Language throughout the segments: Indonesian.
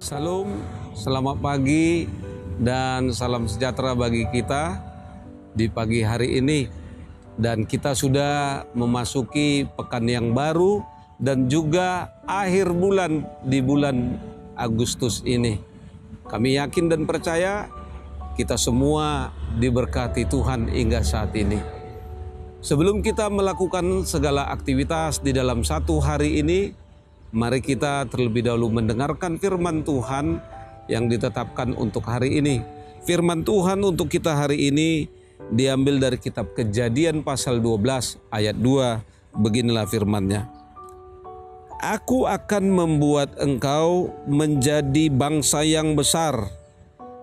Salam, selamat pagi dan salam sejahtera bagi kita di pagi hari ini. Dan kita sudah memasuki pekan yang baru dan juga akhir bulan di bulan Agustus ini. Kami yakin dan percaya kita semua diberkati Tuhan hingga saat ini. Sebelum kita melakukan segala aktivitas di dalam satu hari ini, mari kita terlebih dahulu mendengarkan firman Tuhan yang ditetapkan untuk hari ini. Firman Tuhan untuk kita hari ini diambil dari kitab Kejadian pasal 12 ayat 2. Beginilah firman-Nya. Aku akan membuat engkau menjadi bangsa yang besar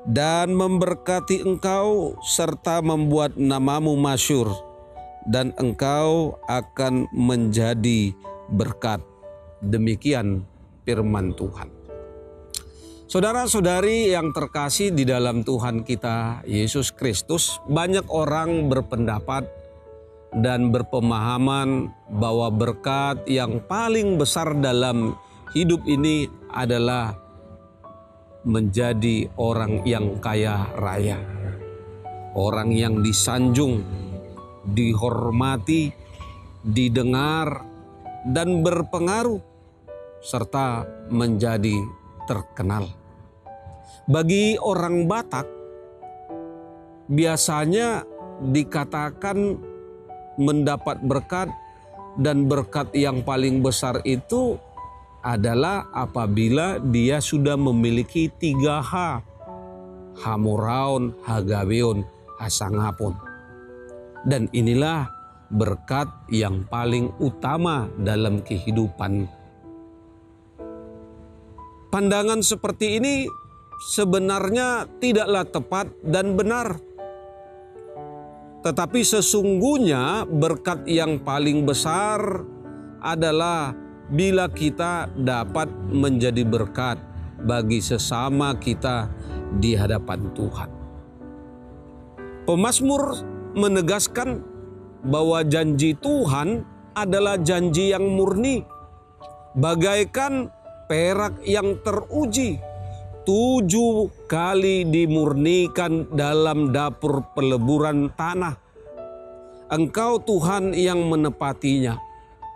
dan memberkati engkau serta membuat namamu masyhur, dan engkau akan menjadi berkat. Demikian firman Tuhan. Saudara-saudari yang terkasih di dalam Tuhan kita Yesus Kristus, banyak orang berpendapat dan berpemahaman bahwa berkat yang paling besar dalam hidup ini adalah menjadi orang yang kaya raya, orang yang disanjung, dihormati, didengar, dan berpengaruh, serta menjadi terkenal. Bagi orang Batak, biasanya dikatakan mendapat berkat, dan berkat yang paling besar itu adalah apabila dia sudah memiliki 3H. Hamuraun, Hagabeon, Hasangapun. Dan inilah berkat yang paling utama dalam kehidupan. Pandangan seperti ini sebenarnya tidaklah tepat dan benar. Tetapi sesungguhnya berkat yang paling besar adalah bila kita dapat menjadi berkat bagi sesama kita di hadapan Tuhan. Pemazmur menegaskan bahwa janji Tuhan adalah janji yang murni, bagaikan perak yang teruji, 7 kali dimurnikan dalam dapur peleburan tanah. Engkau Tuhan yang menepatinya.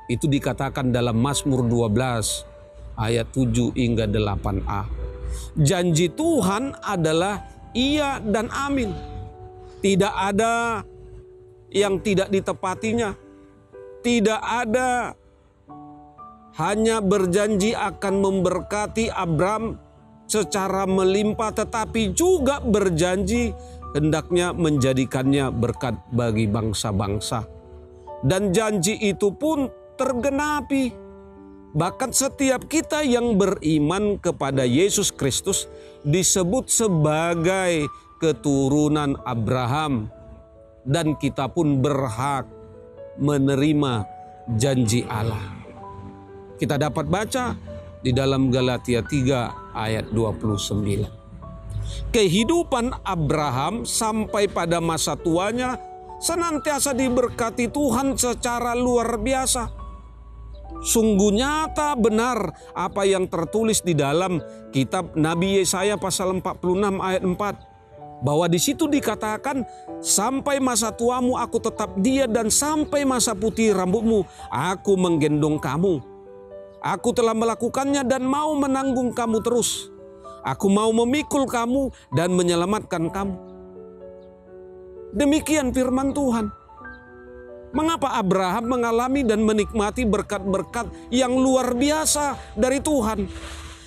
Itu dikatakan dalam Mazmur 12 ayat 7 hingga 8a. Janji Tuhan adalah iya dan amin. Tidak ada yang tidak ditepatinya. Tidak ada hanya berjanji akan memberkati Abram secara melimpah, tetapi juga berjanji hendaknya menjadikannya berkat bagi bangsa-bangsa. Dan janji itu pun tergenapi. Bahkan setiap kita yang beriman kepada Yesus Kristus disebut sebagai keturunan Abraham. Dan kita pun berhak menerima janji Allah. Kita dapat baca di dalam Galatia 3 ayat 29. Kehidupan Abraham sampai pada masa tuanya senantiasa diberkati Tuhan secara luar biasa. Sungguh nyata benar apa yang tertulis di dalam kitab Nabi Yesaya pasal 46 ayat 4. Bahwa di situ dikatakan, sampai masa tuamu aku tetap dia, dan sampai masa putih rambutmu aku menggendong kamu. Aku telah melakukannya dan mau menanggung kamu terus. Aku mau memikul kamu dan menyelamatkan kamu. Demikian firman Tuhan. Mengapa Abraham mengalami dan menikmati berkat-berkat yang luar biasa dari Tuhan?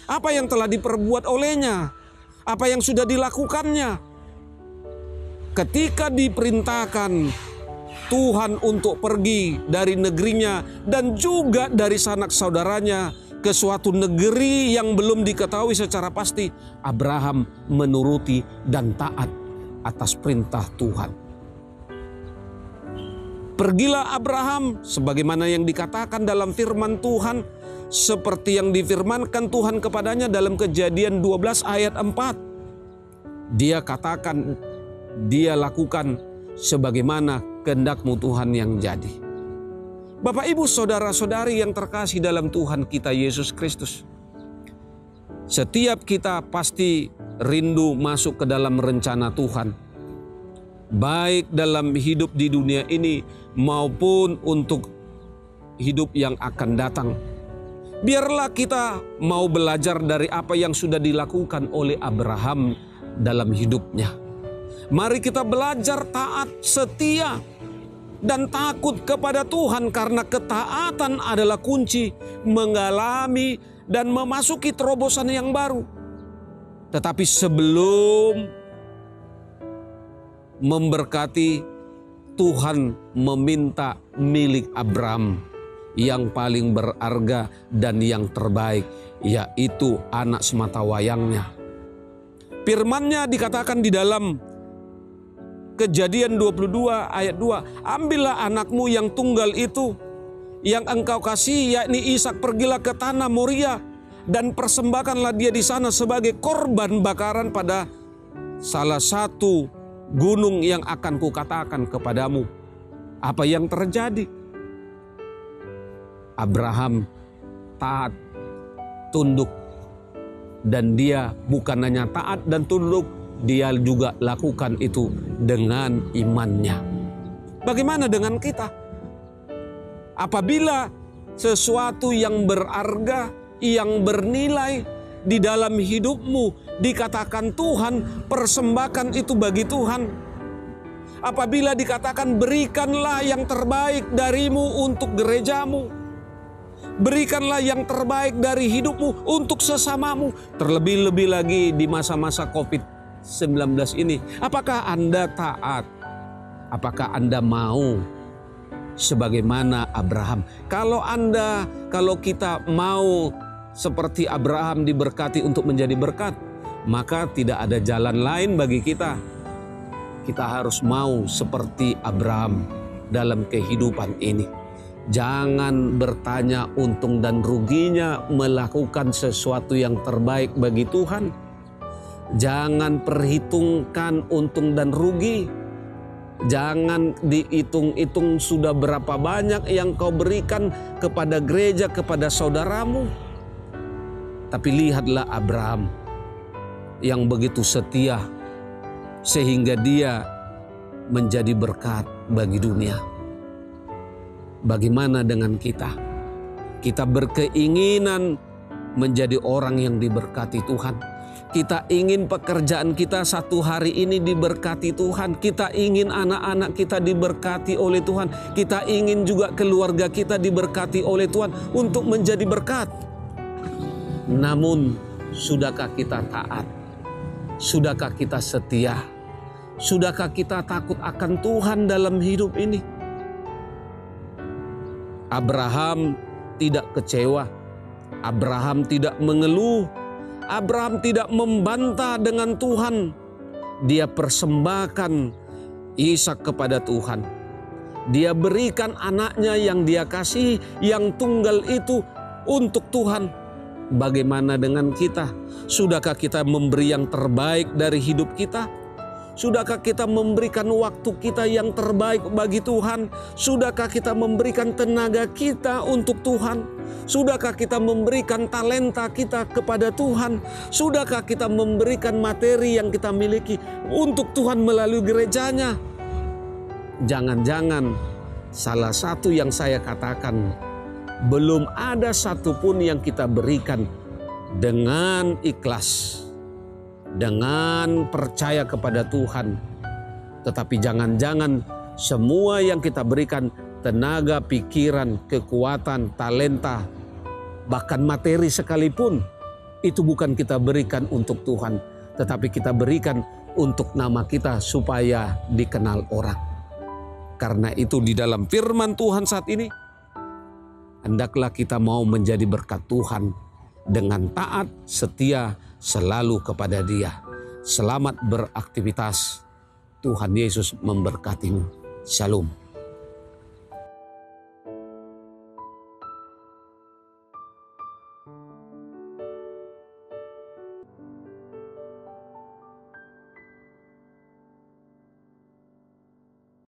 Apa yang telah diperbuat olehnya? Apa yang sudah dilakukannya? Ketika diperintahkan Tuhan untuk pergi dari negerinya dan juga dari sanak saudaranya ke suatu negeri yang belum diketahui secara pasti, Abraham menuruti dan taat atas perintah Tuhan. Pergilah Abraham sebagaimana yang dikatakan dalam firman Tuhan, seperti yang difirmankan Tuhan kepadanya dalam Kejadian 12 ayat 4. Dia katakan, dia lakukan sebagaimana kehendak-Mu Tuhan yang jadi. Bapak, Ibu, saudara-saudari yang terkasih dalam Tuhan kita Yesus Kristus. Setiap kita pasti rindu masuk ke dalam rencana Tuhan, baik dalam hidup di dunia ini maupun untuk hidup yang akan datang. Biarlah kita mau belajar dari apa yang sudah dilakukan oleh Abraham dalam hidupnya. Mari kita belajar taat, setia, dan takut kepada Tuhan, karena ketaatan adalah kunci mengalami dan memasuki terobosan yang baru. Tetapi sebelum memberkati, Tuhan meminta milik Abraham yang paling berharga dan yang terbaik, yaitu anak sematawayangnya. Firman-Nya dikatakan di dalam Kejadian 22 ayat 2, ambillah anakmu yang tunggal itu, yang engkau kasih, yakni Ishak, pergilah ke tanah Moria dan persembahkanlah dia di sana sebagai korban bakaran pada salah satu gunung yang akan kukatakan kepadamu. Apa yang terjadi? Abraham taat, tunduk, dan dia bukan hanya taat dan tunduk, dia juga lakukan itu dengan imannya. Bagaimana dengan kita? Apabila sesuatu yang berharga, yang bernilai di dalam hidupmu dikatakan Tuhan, persembahkan itu bagi Tuhan. Apabila dikatakan berikanlah yang terbaik darimu untuk gerejamu, berikanlah yang terbaik dari hidupmu untuk sesamamu. Terlebih-lebih lagi di masa-masa COVID-19 ini. Apakah Anda taat? Apakah Anda mau sebagaimana Abraham? Kalau kita mau seperti Abraham diberkati untuk menjadi berkat, maka tidak ada jalan lain bagi kita. Kita harus mau seperti Abraham dalam kehidupan ini. Jangan bertanya untung dan ruginya melakukan sesuatu yang terbaik bagi Tuhan. Jangan perhitungkan untung dan rugi. Jangan dihitung-hitung sudah berapa banyak yang kau berikan kepada gereja, kepada saudaramu. Tapi lihatlah Abraham yang begitu setia sehingga dia menjadi berkat bagi dunia. Bagaimana dengan kita? Kita berkeinginan menjadi orang yang diberkati Tuhan. Kita ingin pekerjaan kita satu hari ini diberkati Tuhan. Kita ingin anak-anak kita diberkati oleh Tuhan. Kita ingin juga keluarga kita diberkati oleh Tuhan untuk menjadi berkat. Namun, sudahkah kita taat? Sudahkah kita setia? Sudahkah kita takut akan Tuhan dalam hidup ini? Abraham tidak kecewa. Abraham tidak mengeluh. Abraham tidak membantah dengan Tuhan. Dia persembahkan Ishak kepada Tuhan. Dia berikan anaknya yang dia kasih, yang tunggal itu untuk Tuhan. Bagaimana dengan kita? Sudahkah kita memberi yang terbaik dari hidup kita? Sudahkah kita memberikan waktu kita yang terbaik bagi Tuhan? Sudahkah kita memberikan tenaga kita untuk Tuhan? Sudahkah kita memberikan talenta kita kepada Tuhan? Sudahkah kita memberikan materi yang kita miliki untuk Tuhan melalui gerejanya? Jangan-jangan salah satu yang saya katakan, belum ada satupun yang kita berikan dengan ikhlas, dengan percaya kepada Tuhan. Tetapi jangan-jangan semua yang kita berikan, tenaga, pikiran, kekuatan, talenta, bahkan materi sekalipun, itu bukan kita berikan untuk Tuhan, tetapi kita berikan untuk nama kita supaya dikenal orang. Karena itu di dalam firman Tuhan saat ini, hendaklah kita mau menjadi berkat Tuhan dengan taat, setia, selalu kepada Dia. Selamat beraktivitas. Tuhan Yesus memberkatimu. Shalom.